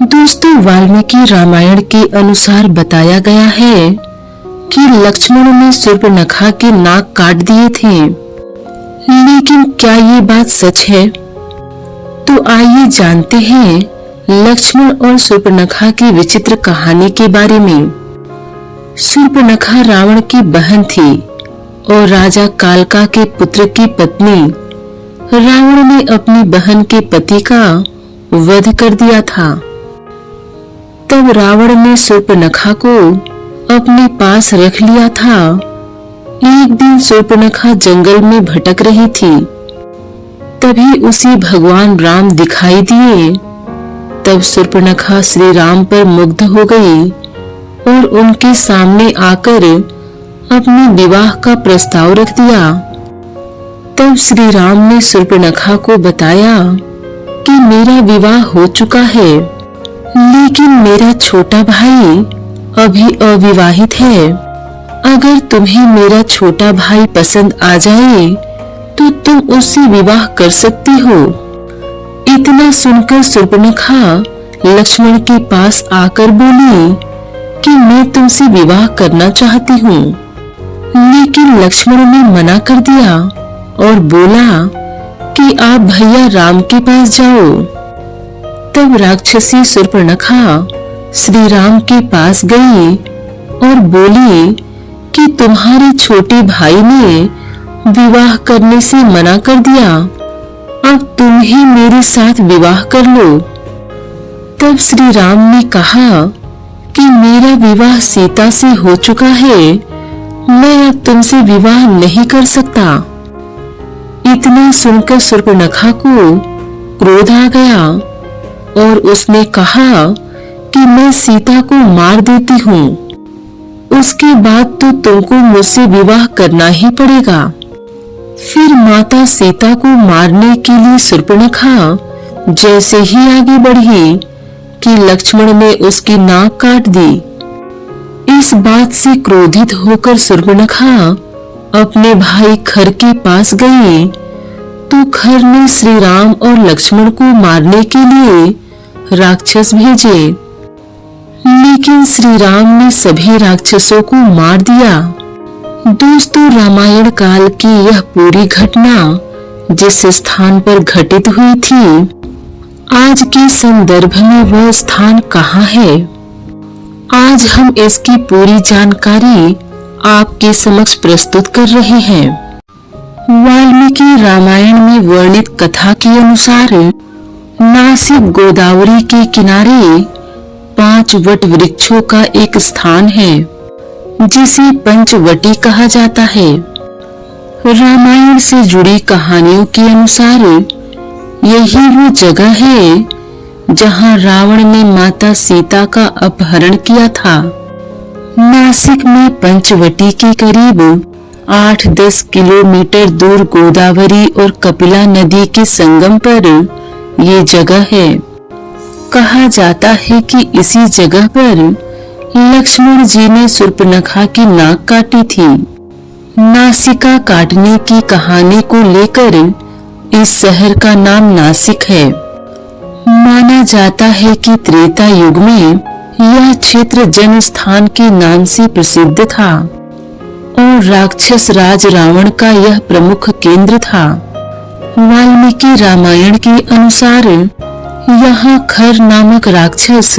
दोस्तों, वाल्मीकि रामायण के अनुसार बताया गया है कि लक्ष्मण ने शूर्पणखा के नाक काट दिए थे। लेकिन क्या ये बात सच है? तो आइए जानते हैं लक्ष्मण और शूर्पणखा की विचित्र कहानी के बारे में। शूर्पणखा रावण की बहन थी और राजा कालका के पुत्र की पत्नी। रावण ने अपनी बहन के पति का वध कर दिया था। तब रावण ने शूर्पणखा को अपने पास रख लिया था। एक दिन शूर्पणखा जंगल में भटक रही थी, तभी उसे भगवान राम दिखाई दिए। तब शूर्पणखा श्री राम पर मुग्ध हो गई और उनके सामने आकर अपने विवाह का प्रस्ताव रख दिया। तब श्री राम ने शूर्पणखा को बताया कि मेरा विवाह हो चुका है, लेकिन मेरा छोटा भाई अभी अविवाहित है। अगर तुम्हें मेरा छोटा भाई पसंद आ जाए तो तुम उससे विवाह कर सकती हो। इतना सुनकर शूर्पणखा लक्ष्मण के पास आकर बोली कि मैं तुमसे विवाह करना चाहती हूँ। लेकिन लक्ष्मण ने मना कर दिया और बोला कि आप भैया राम के पास जाओ। तब राक्षसी शूर्पणखा श्री राम के पास गई और बोली कि तुम्हारे छोटे भाई ने विवाह करने से मना कर दिया, अब तुम ही मेरे साथ विवाह कर लो। तब श्री राम ने कहा कि मेरा विवाह सीता से हो चुका है, मैं अब तुमसे विवाह नहीं कर सकता। इतना सुनकर शूर्पणखा को क्रोध आ गया और उसने कहा कि मैं सीता को मार देती हूँ, उसके बाद तो तुमको मुझसे विवाह करना ही पड़ेगा। फिर माता सीता को मारने के लिए शूर्पणखा जैसे ही आगे बढ़ी कि लक्ष्मण ने उसकी नाक काट दी। इस बात से क्रोधित होकर शूर्पणखा अपने भाई खर के पास गई तो खर ने श्री राम और लक्ष्मण को मारने के लिए राक्षस भेजे, लेकिन श्री राम ने सभी राक्षसों को मार दिया। दोस्तों, रामायण काल की यह पूरी घटना जिस स्थान पर घटित हुई थी, आज के संदर्भ में वह स्थान कहाँ है? आज हम इसकी पूरी जानकारी आपके समक्ष प्रस्तुत कर रहे हैं। वाल्मीकि रामायण में वर्णित कथा के अनुसार नासिक गोदावरी के किनारे 5 वट वृक्षों का एक स्थान है जिसे पंचवटी कहा जाता है। रामायण से जुड़ी कहानियों के अनुसार यही वो जगह है जहां रावण ने माता सीता का अपहरण किया था। नासिक में पंचवटी के करीब 8-10 किलोमीटर दूर गोदावरी और कपिला नदी के संगम पर ये जगह है। कहा जाता है कि इसी जगह पर लक्ष्मण जी ने शूर्पणखा की नाक काटी थी। नासिका काटने की कहानी को लेकर इस शहर का नाम नासिक है। माना जाता है कि त्रेता युग में यह क्षेत्र जन स्थान के नाम से प्रसिद्ध था और राक्षस राज रावण का यह प्रमुख केंद्र था। वाल्मीकि रामायण के अनुसार यहाँ खर नामक राक्षस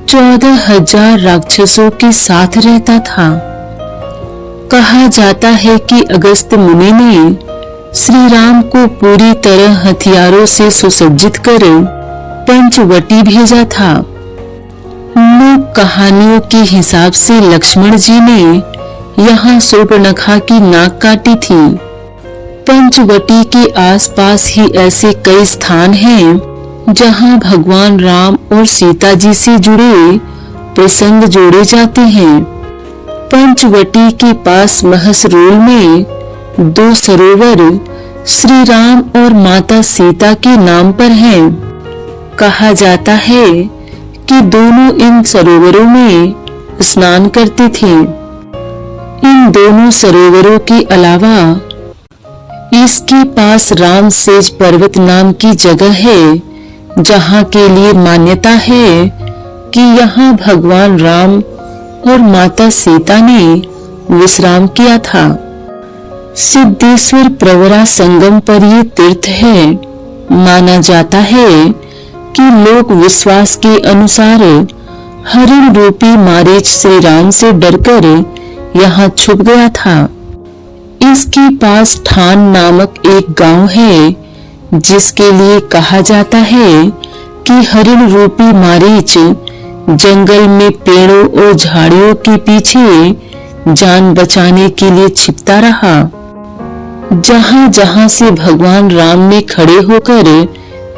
14,000 राक्षसों के साथ रहता था। कहा जाता है कि अगस्त्य मुनि ने श्री राम को पूरी तरह हथियारों से सुसज्जित कर पंचवटी भेजा था। लोक कहानियों के हिसाब से लक्ष्मण जी ने यहाँ शूर्पणखा की नाक काटी थी। पंचवटी के आसपास ही ऐसे कई स्थान हैं जहाँ भगवान राम और सीता जी से जुड़े प्रसंग जोड़े जाते हैं। पंचवटी के पास महसरूल में 2 सरोवर श्री राम और माता सीता के नाम पर हैं। कहा जाता है कि दोनों इन सरोवरों में स्नान करते थे। इन दोनों सरोवरों के अलावा इसके पास राम सेज पर्वत नाम की जगह है जहाँ के लिए मान्यता है कि यहाँ भगवान राम और माता सीता ने विश्राम किया था। सिद्धेश्वर प्रवरा संगम पर ये तीर्थ है। माना जाता है कि लोक विश्वास के अनुसार हरिण रूपी मारीच श्री राम से डरकर यहाँ छुप गया था। इसके पास ठान नामक एक गांव है, जिसके लिए कहा जाता है कि हरिण रूपी मारीच जंगल में पेड़ों और झाड़ियों के पीछे जान बचाने के लिए छिपता रहा। जहां जहां से भगवान राम ने खड़े होकर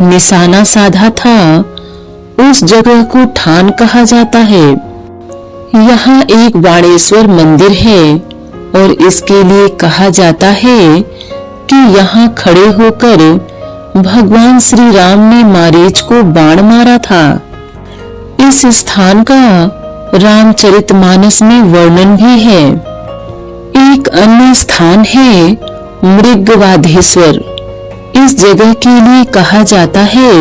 निशाना साधा था, उस जगह को ठान कहा जाता है। यहाँ एक बाणेश्वर मंदिर है और इसके लिए कहा जाता है कि यहाँ खड़े होकर भगवान श्री राम ने मारीच को बाण मारा था। इस स्थान का रामचरितमानस में वर्णन भी है। एक अन्य स्थान है मृगवाधेश्वर। इस जगह के लिए कहा जाता है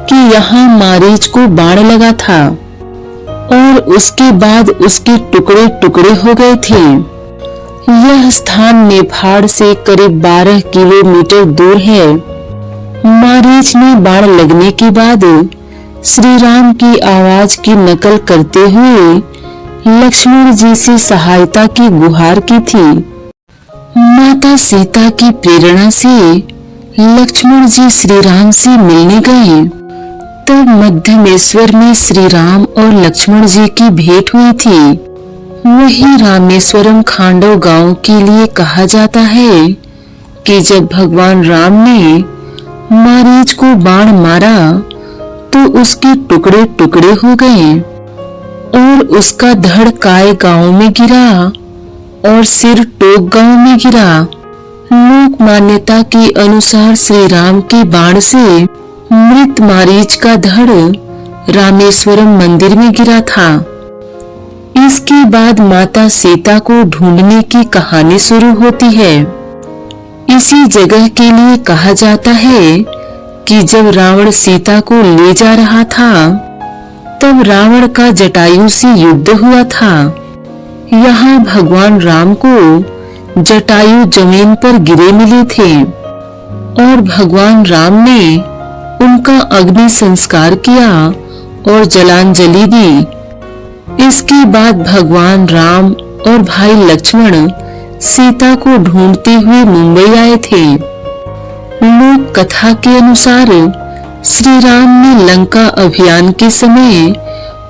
कि यहाँ मारीच को बाण लगा था और उसके बाद उसके टुकड़े टुकड़े हो गए थे। यह स्थान नेपाल से करीब 12 किलोमीटर दूर है। मारीच में बाण लगने के बाद श्री राम की आवाज की नकल करते हुए लक्ष्मण जी से सहायता की गुहार की थी। माता सीता की प्रेरणा से लक्ष्मण जी श्री राम से मिलने गए। तब मध्यमेश्वर में श्री राम और लक्ष्मण जी की भेंट हुई थी। वही रामेश्वरम खांडव गांव के लिए कहा जाता है कि जब भगवान राम ने मारीच को बाण मारा तो उसके टुकड़े टुकड़े हो गए और उसका धड़ काय गांव में गिरा और सिर टोक गांव में गिरा। लोक मान्यता के अनुसार श्री राम के बाण से मृत मारीच का धड़ रामेश्वरम मंदिर में गिरा था। इसके बाद माता सीता को ढूंढने की कहानी शुरू होती है। इसी जगह के लिए कहा जाता है कि जब रावण सीता को ले जा रहा था, तब रावण का जटायु से युद्ध हुआ था। यहाँ भगवान राम को जटायु जमीन पर गिरे मिले थे और भगवान राम ने उनका अग्नि संस्कार किया और जलांजलि दी। इसके बाद भगवान राम और भाई लक्ष्मण सीता को ढूंढते हुए मुंबई आए थे। लोक कथा के अनुसार श्री राम ने लंका अभियान के समय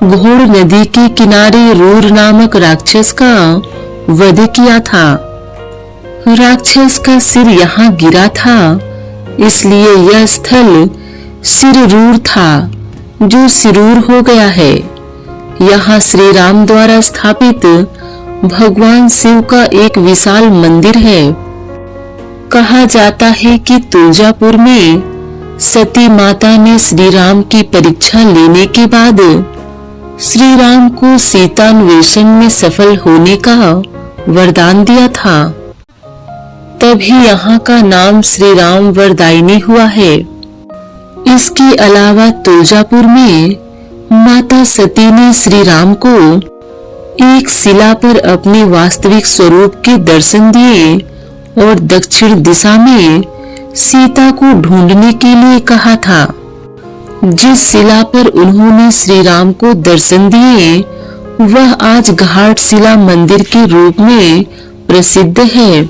घोड़ नदी के किनारे रूर नामक राक्षस का वध किया था। राक्षस का सिर यहाँ गिरा था, इसलिए यह स्थल सिररूर था, जो सिरूर हो गया है। यहाँ श्री राम द्वारा स्थापित भगवान शिव का एक विशाल मंदिर है। कहा जाता है कि तुलजापुर में सती माता ने श्री राम की परीक्षा लेने के बाद श्री राम को सीतान्वेषण में सफल होने का वरदान दिया था। तभी यहाँ का नाम श्री राम वरदायिनी हुआ है। इसके अलावा तुलजापुर में माता सती ने श्री राम को एक शिला पर अपने वास्तविक स्वरूप के दर्शन दिए और दक्षिण दिशा में सीता को ढूंढने के लिए कहा था। जिस शिला पर उन्होंने श्री राम को दर्शन दिए, वह आज घाट शिला मंदिर के रूप में प्रसिद्ध है।